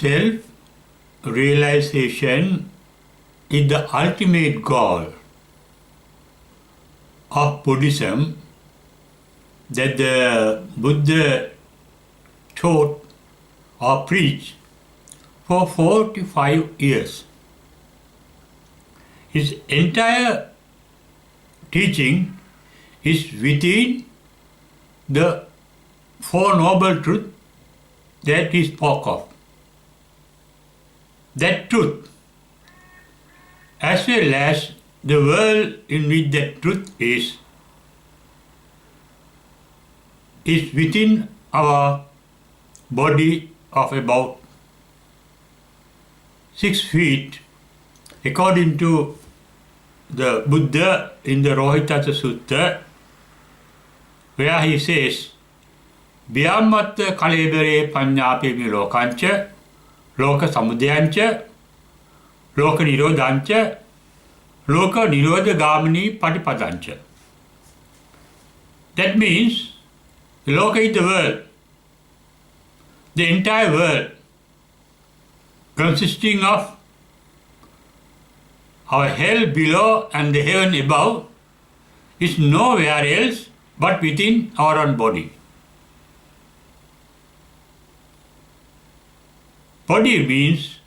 Self-realization is the ultimate goal of Buddhism that the Buddha taught or preached for 45 years. His entire teaching is within the Four Noble Truths that he spoke of. That truth, as well as the world in which that truth is within our body of about 6 feet, according to the Buddha in the Rohitassa Sutta, where he says, Vyamatta kalebare panyapemi lokancha, loka samudyancha, loka nirodhancha, loka nirodha gamani patipadancha. That means, the loka is the world, the entire world, consisting of our hell below and the heaven above, is nowhere else but within our own body. Body means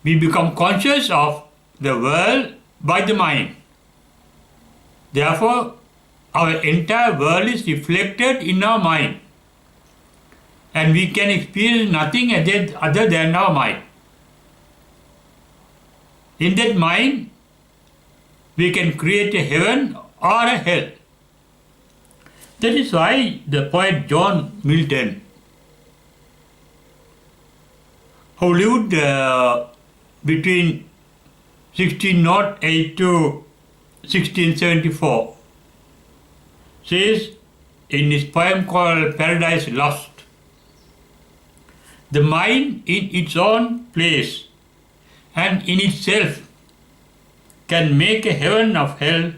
we become conscious of the world by the mind. Therefore, our entire world is reflected in our mind, and we can experience nothing other than our mind. In that mind, we can create a heaven or a hell. That is why the poet John Milton, who lived between 1608 to 1674, says in his poem called Paradise Lost, the mind in its own place and in itself can make a heaven of hell,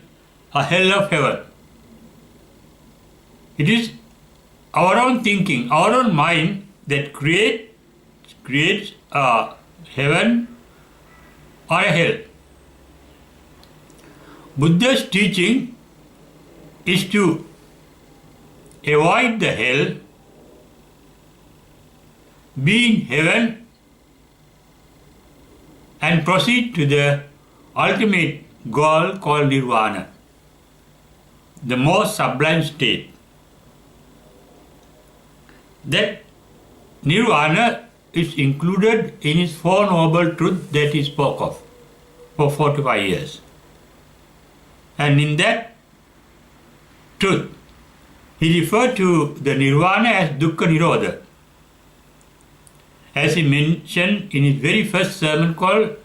a hell of heaven. It is our own thinking, our own mind that creates a heaven or a hell. Buddha's teaching is to avoid the hell, be in heaven, and proceed to the ultimate goal called nirvana, the most sublime state. That nirvana is included in his Four Noble Truths that he spoke of for 45 years. And in that truth, he referred to the nirvana as dukkha nirodha, as he mentioned in his very first sermon called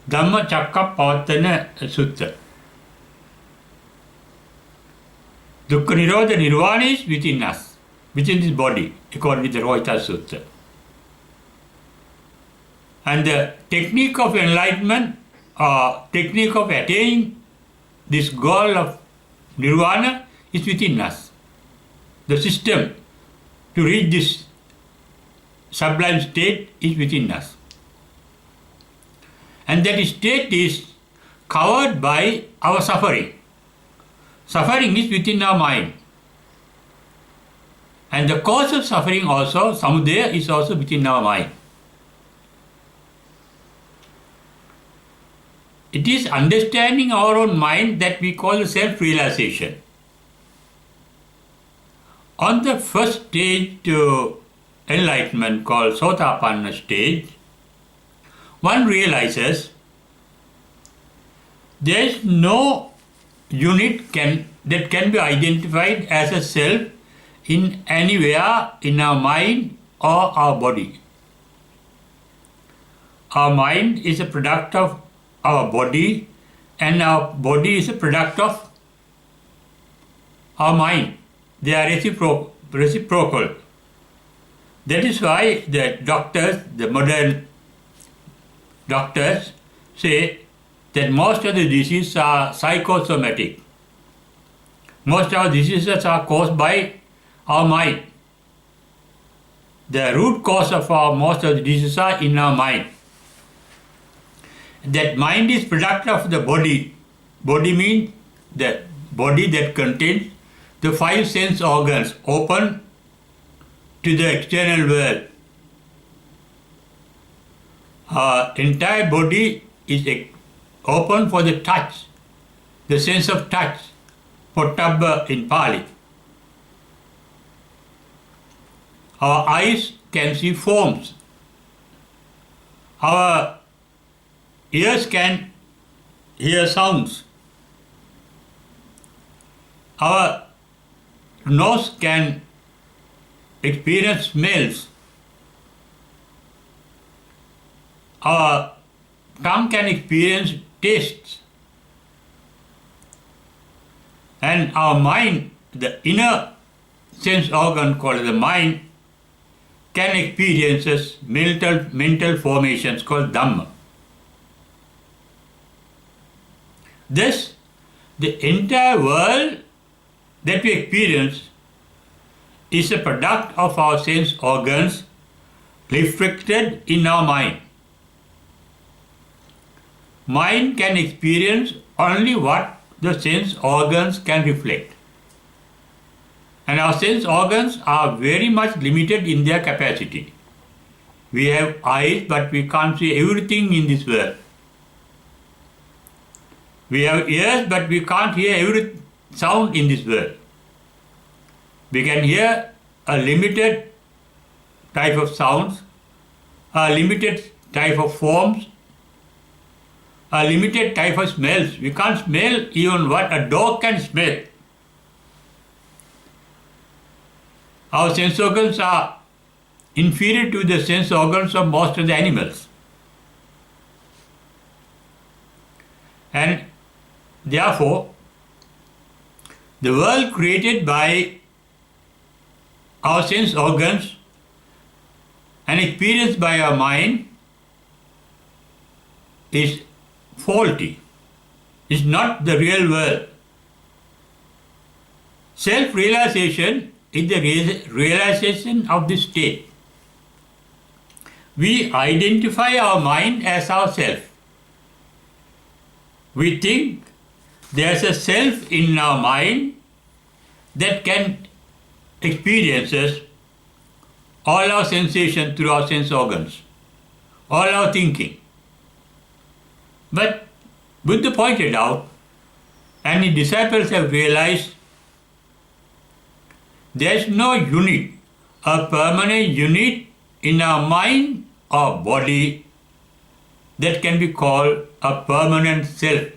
Dhamma Cakkappavattana Sutta. Dukkha nirodha, nirvana is within us, within this body, according to the Rohitassa Sutta. And the technique of enlightenment, technique of attaining this goal of nirvana is within us. The system to reach this sublime state is within us. And that state is covered by our suffering. Suffering is within our mind. And the cause of suffering also, samudaya, is also within our mind. It is understanding our own mind that we call self-realization. On the first stage to enlightenment, called Sotapanna stage, one realizes there is no unit that can be identified as a self in anywhere in our mind or our body. Our mind is a product of our body, and our body is a product of our mind. They are reciprocal. That is why the doctors, the modern doctors, say that most of the diseases are psychosomatic. Most of our diseases are caused by our mind. the root cause of most of the diseases are in our mind. That mind is product of the body. Body means the body that contains the 5 sense organs open to the external world. Our entire body is open for the touch, the sense of touch, pottabba in Pali. Our eyes can see forms. Our ears can hear sounds. Our nose can experience smells. Our tongue can experience tastes. And our mind, the inner sense organ called the mind, can experience mental formations called Dhamma. Thus, the entire world that we experience is a product of our sense organs reflected in our mind. Mind can experience only what the sense organs can reflect. And our sense organs are very much limited in their capacity. We have eyes, but we can't see everything in this world. We have ears, but we can't hear every sound in this world. We can hear a limited type of sounds, a limited type of forms, a limited type of smells. We can't smell even what a dog can smell. Our sense organs are inferior to the sense organs of most of the animals. And therefore, the world created by our sense organs and experienced by our mind is faulty. It's not the real world. Self-realization is the realization of this state. We identify our mind as ourself. We think there's a self in our mind that can experience all our sensations through our sense organs, all our thinking. But Buddha pointed out, and his disciples have realized, there is no unit, a permanent unit in our mind or body that can be called a permanent self.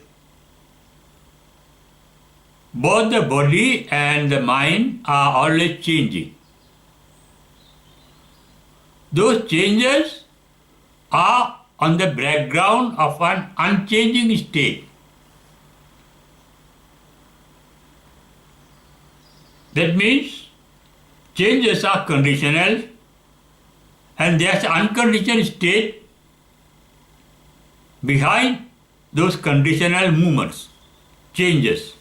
Both the body and the mind are always changing. Those changes are on the background of an unchanging state. That means changes are conditional and there's an unconditional state behind those conditional movements, changes.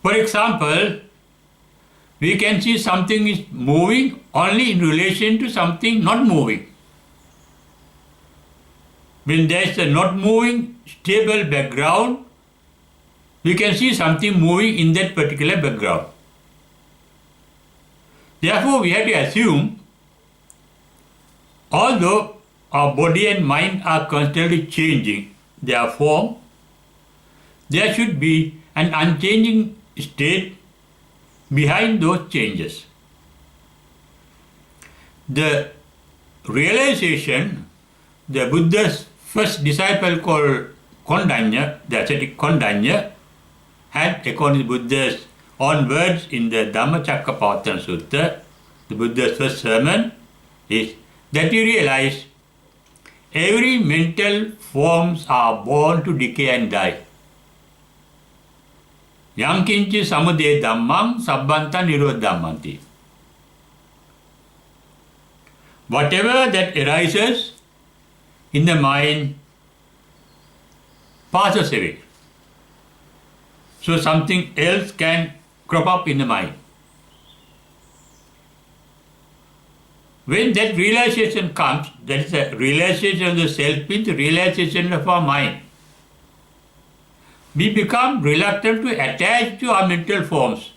For example, we can see something is moving only in relation to something not moving. When there is a not moving, stable background, we can see something moving in that particular background. Therefore, we have to assume, although our body and mind are constantly changing their form, there should be an unchanging state behind those changes. The realization, the Buddha's first disciple called Kondanya, the ascetic Kondanya, had, according to Buddha's own words in the Dhammacakkappavattana Sutta, the Buddha's first sermon, is that he realized every mental forms are born to decay and die. Yankinchi samudaya dhammam sabbanta nirodhammanti. Whatever that arises in the mind passes away. So something else can crop up in the mind. When that realization comes, that is the realization of the self, means the realization of our mind. We become reluctant to attach to our mental forms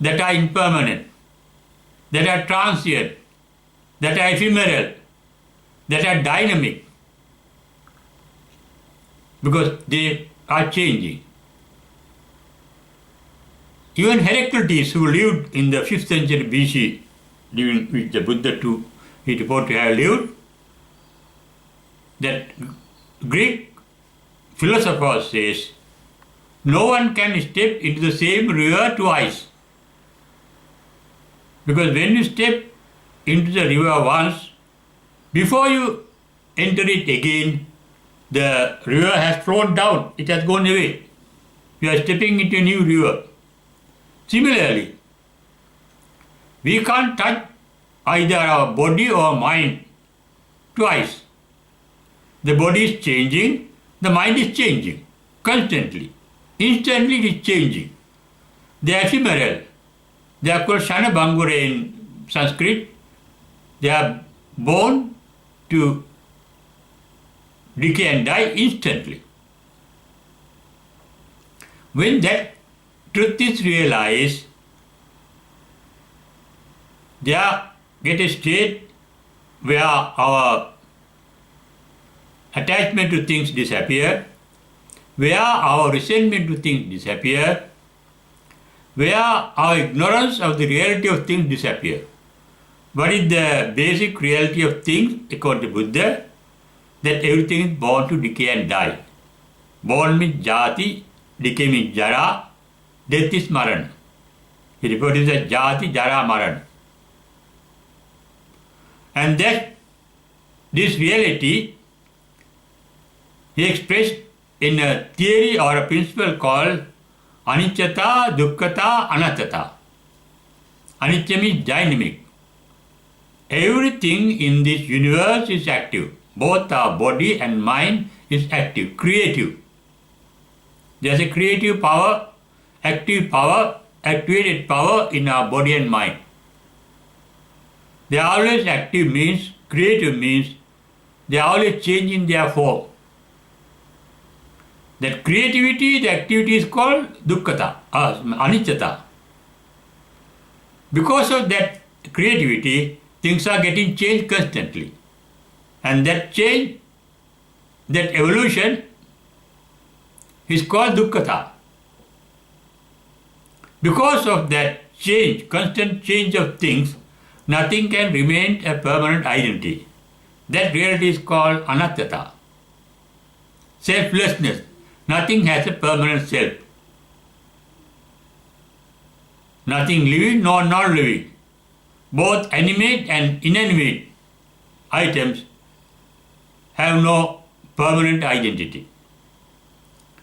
that are impermanent, that are transient, that are ephemeral, that are dynamic, because they are changing. Even Heraclitus, who lived in the 5th century BC, during which the Buddha too is reported to have lived, that Greek philosopher says, no one can step into the same river twice. Because when you step into the river once, before you enter it again, the river has flowed down, it has gone away. You are stepping into a new river. Similarly, we can't touch either our body or mind twice. The body is changing, the mind is changing constantly. Instantly it is changing. They are ephemeral. They are called Shanabangura in Sanskrit. They are born to decay and die instantly. When that truth is realized, there get a state where our attachment to things disappear, where our resentment to things disappear, where our ignorance of the reality of things disappear. What is the basic reality of things according to Buddha? That everything is born to decay and die. Born means jati, decay means jara, death is marana. He refers as jati, jara, marana. And that this reality he expressed in a theory or a principle called anicchata, dukkhata, anattata. Anicca means dynamic. Everything in this universe is active. Both our body and mind is active, creative. There is a creative power, active power, activated power in our body and mind. They are always active means, creative means, they are always changing their form. That creativity, the activity is called dukkhata, anicchata. Because of that creativity, things are getting changed constantly. And that change, that evolution is called dukkhata. Because of that change, constant change of things, nothing can remain a permanent identity. That reality is called anattata. Selflessness. Nothing has a permanent self. Nothing living nor non-living. Both animate and inanimate items have no permanent identity.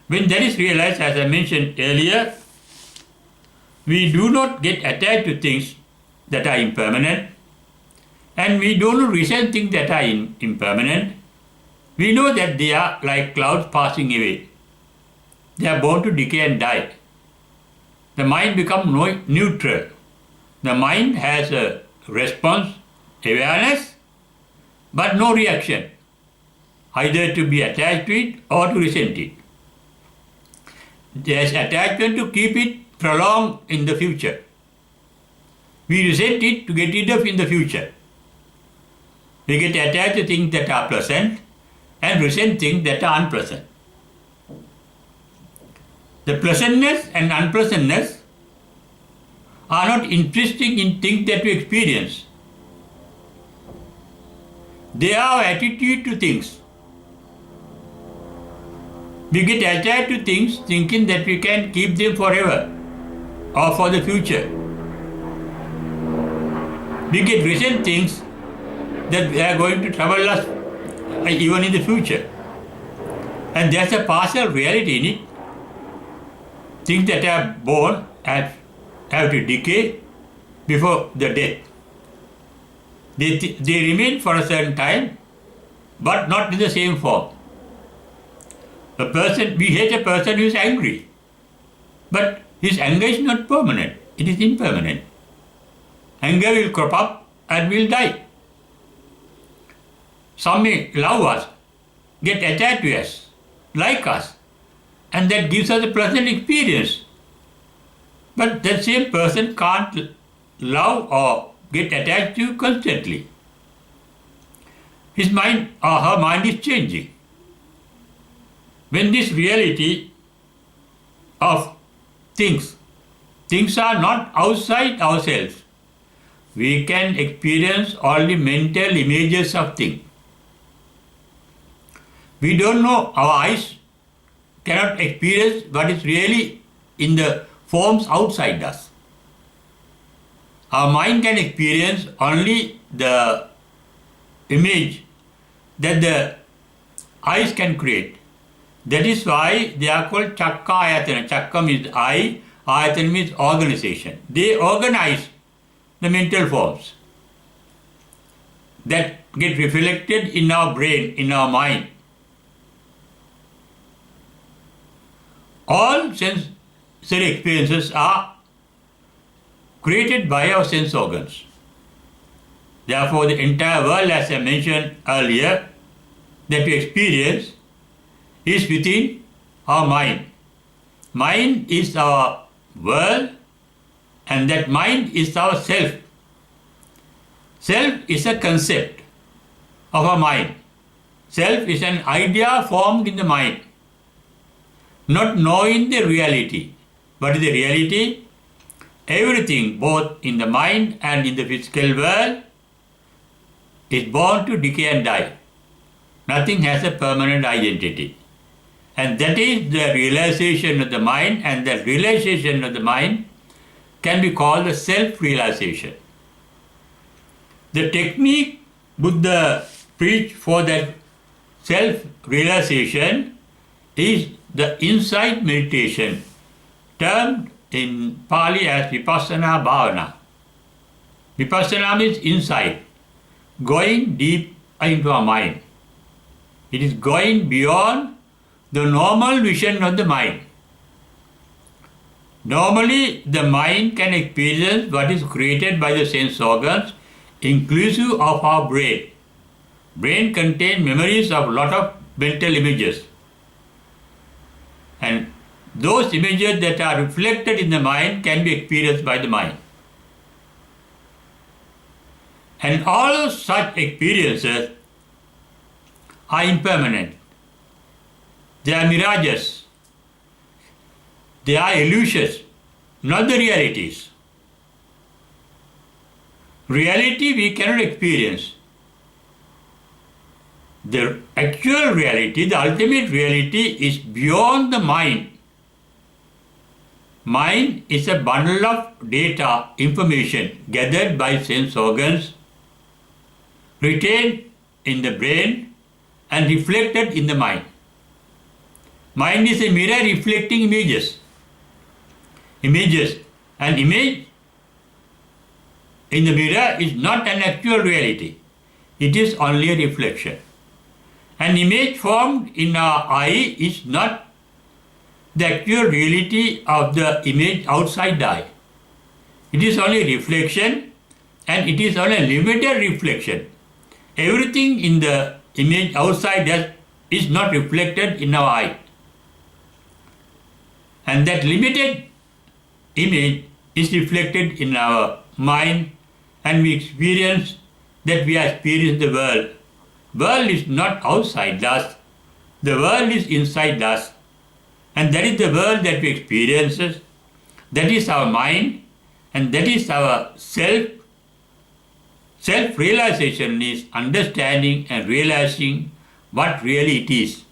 When that is realized, as I mentioned earlier, we do not get attached to things that are impermanent, and we don't resent things that are impermanent. We know that they are like clouds passing away. They are born to decay and die. The mind becomes neutral. The mind has a response, awareness, but no reaction, either to be attached to it or to resent it. There is attachment to keep it prolonged in the future. We resent it to get rid of in the future. We get attached to things that are pleasant and resent things that are unpleasant. The pleasantness and unpleasantness are not interesting in things that we experience. They are our attitude to things. We get attached to things thinking that we can keep them forever or for the future. We get resent things that they are going to trouble us even in the future. And there's a partial reality in it. Things that are born have to decay before the death. They remain for a certain time, but not in the same form. We hate a person who is angry, but his anger is not permanent, it is impermanent. Anger will crop up and we'll die. Some may love us, get attached to us, like us, and that gives us a pleasant experience. But that same person can't love or get attached to you constantly. His mind or her mind is changing. When this reality of things are not outside ourselves, we can experience only mental images of things. We don't know, our eyes cannot experience what is really in the forms outside us. Our mind can experience only the image that the eyes can create. That is why they are called Chakka Ayatana. Chakka means eye, Ayatana means organization. They organize the mental forms that get reflected in our brain, in our mind. All sensory experiences are created by our sense organs. Therefore, the entire world, as I mentioned earlier, that we experience is within our mind. Mind is our world, and that mind is our self. Self is a concept of our mind. Self is an idea formed in the mind, not knowing the reality. What is the reality? Everything, both in the mind and in the physical world, is born to decay and die. Nothing has a permanent identity. And that is the realization of the mind, and that realization of the mind can be called the self-realization. The technique Buddha preached for that self-realization is the insight meditation, termed in Pali as Vipassana Bhavana. Vipassana means insight, going deep into our mind. It is going beyond the normal vision of the mind. Normally, the mind can experience what is created by the sense organs, inclusive of our brain. Brain contains memories of a lot of mental images. And those images that are reflected in the mind can be experienced by the mind. And all such experiences are impermanent. They are mirages. They are illusions, not the realities. Reality we cannot experience. The actual reality, the ultimate reality, is beyond the mind. Mind is a bundle of data, information gathered by sense organs, retained in the brain and reflected in the mind. Mind is a mirror reflecting images. An image in the mirror is not an actual reality. It is only a reflection. An image formed in our eye is not the actual reality of the image outside the eye. It is only a reflection, and it is only a limited reflection. Everything in the image outside us is not reflected in our eye. And that limited image is reflected in our mind, and we experience that we are experiencing the world. World is not outside us. The world is inside us. And that is the world that we experience. That is our mind, and that is our self. Self-realization is understanding and realizing what really it is.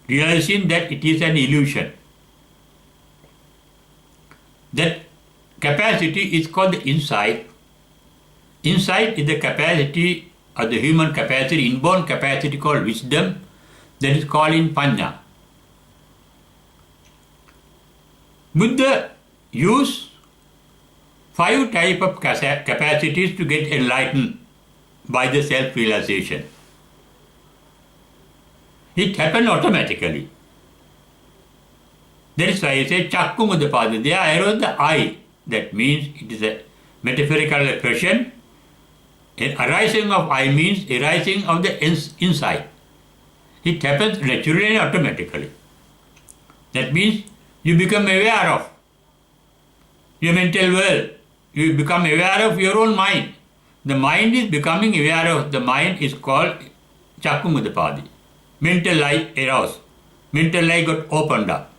Realizing that it is an illusion. That capacity is called the insight. Insight is the capacity of the human capacity, inborn capacity called wisdom, that is called in Panya. Buddha used 5 types of capacities to get enlightened by the self-realization. It happened automatically. That is why I say Chakkum Udapada. There arose the eye. That means it is a metaphorical expression. Arising of I means arising of the inside. It happens naturally and automatically. That means you become aware of your mental world. You become aware of your own mind. The mind is becoming aware of the mind is called Chakkumudapadi. Mental eye arose. Mental eye got opened up.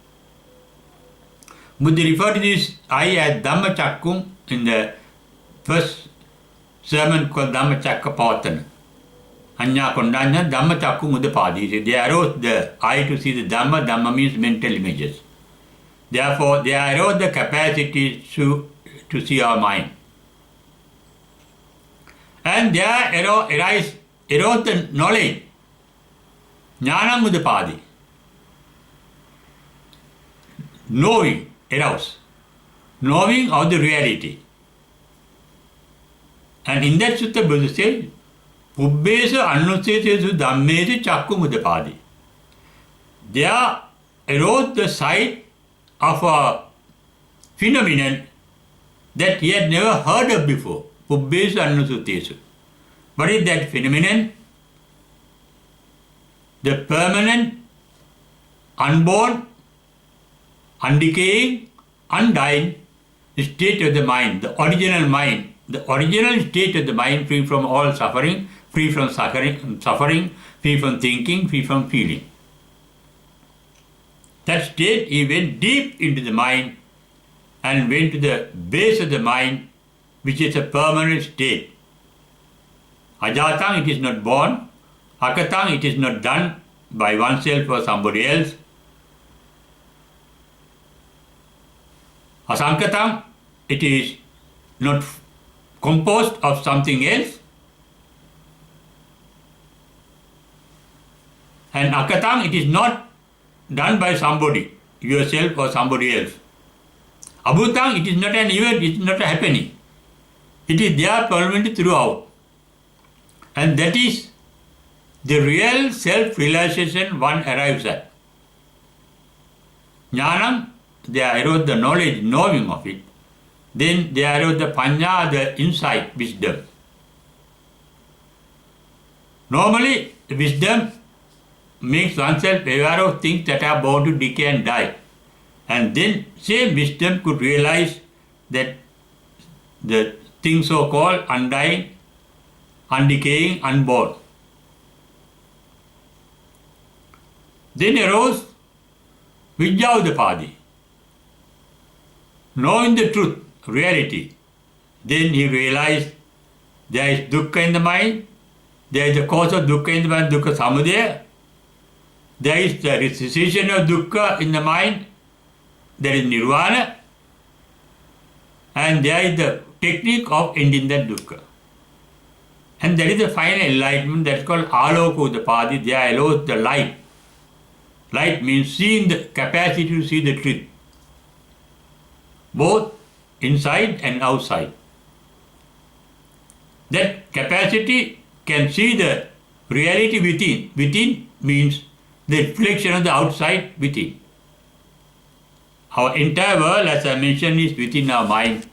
Buddha referred to this eye as Dhamma Chakkum in the first sermon called Dhamma Chakkapawatana. Anya Kondanya Dhamma Chakkumudapadi. They arose the eye to see the Dhamma. Dhamma means mental images. Therefore, they arose the capacity to see our mind. And there arose the knowledge. Jnanamudapadi. Knowing arose. Knowing of the reality. And in that sutta, Buddha says, Pubbesa annusesesu dhammesu chakkumudapadi. There arose the sight of a phenomenon that he had never heard of before. Pubbesa annusutesu. What is that phenomenon? The permanent, unborn, undecaying, undying state of the mind, the original state of the mind, free from all suffering, free from suffering, free from thinking, free from feeling. That state, he went deep into the mind and went to the base of the mind, which is a permanent state. Ajatang, it is not born. Akatang, it is not done by oneself or somebody else. Asankatang, it is not composed of something else. And akatang, it is not done by somebody, yourself or somebody else. Abhutang, it is not an event, it is not a happening. It is there permanently throughout. And that is the real self-realization one arrives at. Jnanam, there arose the knowledge, knowing of it. Then there arose the panya, the insight, wisdom. Normally, wisdom makes oneself aware of things that are bound to decay and die. And then same wisdom could realize that the things so called undying, undecaying, unborn. Then arose Vijjavadapadi, knowing the truth, reality. Then he realized there is dukkha in the mind, there is the cause of dukkha in the mind, dukkha samudaya. There is the cessation of dukkha in the mind, there is nirvana, and there is the technique of ending that dukkha. And there is the final enlightenment that is called Alokudapadi. There allows the light. Light means seeing, the capacity to see the truth, both inside and outside. That capacity can see the reality within. Within means the reflection of the outside within. Our entire world, as I mentioned, is within our mind.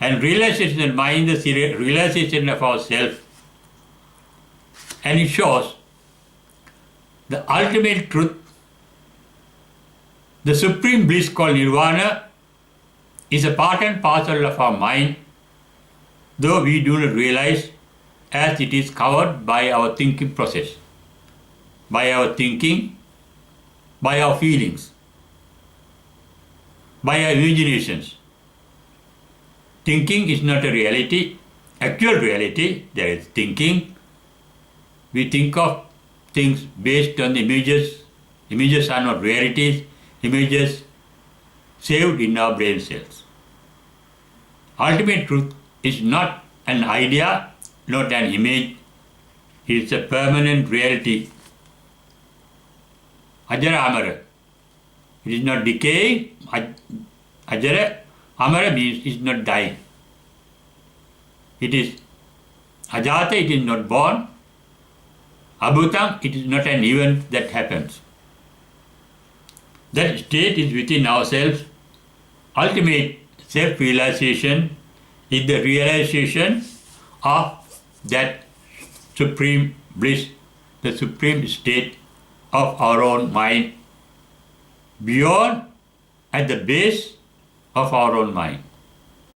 And realization of mind is the realization of ourself. And it shows the ultimate truth, the supreme bliss called nirvana, is a part and parcel of our mind, though we do not realize, as it is covered by our thinking process, by our thinking, by our feelings, by our imaginations. Thinking is not a reality, actual reality. There is thinking. We think of things based on images. Images are not realities. Images saved in our brain cells. Ultimate truth is not an idea, not an image. It is a permanent reality. Ajara Amara. It is not decaying. Ajara Amara means it is not dying. It is Ajata, it is not born. Abhutam, it is not an event that happens. That state is within ourselves. Ultimate self-realization is the realization of that supreme bliss, the supreme state of our own mind, beyond, at the base of our own mind.